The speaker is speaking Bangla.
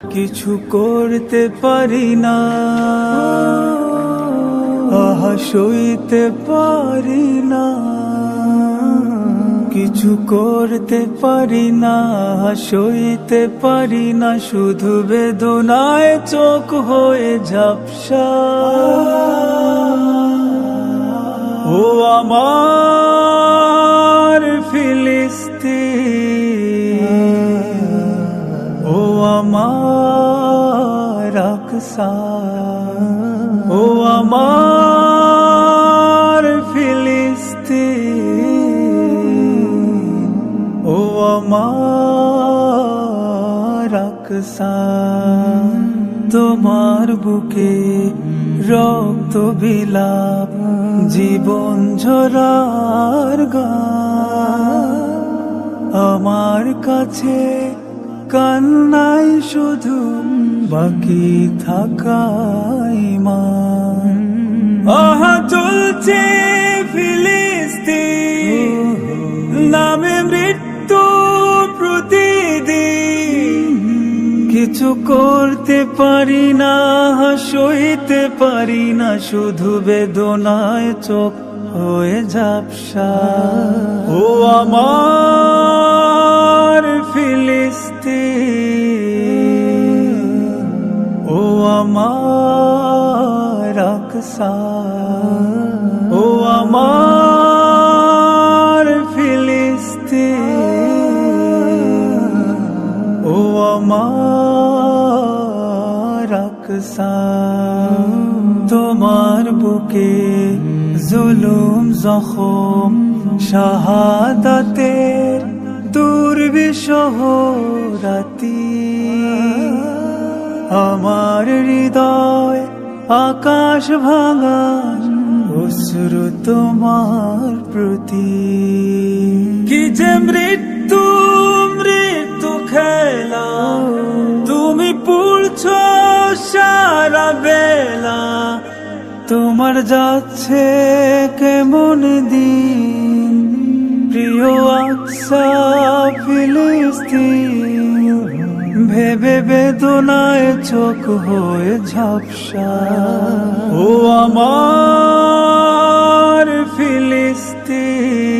কিছু করতে পারি না, আহা সইতে পারি না। কিছু করতে পারি না, সইতে পারি না। শুধু বেদনায় চোখ হয়ে ঝাপসা। ও আমার ফিলিস্তিন, ও আমার আকসা, ও আমার ফিলিস্তিন, ও আমার আকসা। তোমার বুকে রক্ত বিলাপ, জীবন ঝরার গান। আমার কাছে কান্নাই শুধু বাকি থাকা ঈমান। আহা চলছে ফিলিস্তিন নামে মৃত্যু প্রতিদিন। কিছু করতে পারি না, সইতে পারি না। শুধু বেদনায় চোখ হয়ে ঝাপসা। ও আমার ফিলিস্তিন, ও আমার আকসা, ও আমার ফিলিস্তিন, ও আমার আকসা। তোমার বুকে জুলুম জখম, শাহাদাতের দুর্বিষহ রাতি। আমার হৃদয় আকাশ ভাঙা অশ্রু তোমার প্রতি। কি যে মৃত্যু মৃত্যু খেলা, তুমি পুড়ছো সারা বেলা। তোমার যাচ্ছে কেমন দিন, প্রিয় আকসা ফিলিস্তিন। ভেবে বেদনায় চোখ হয়ে ঝাপসা। ও আমার ফিলিস্তিন।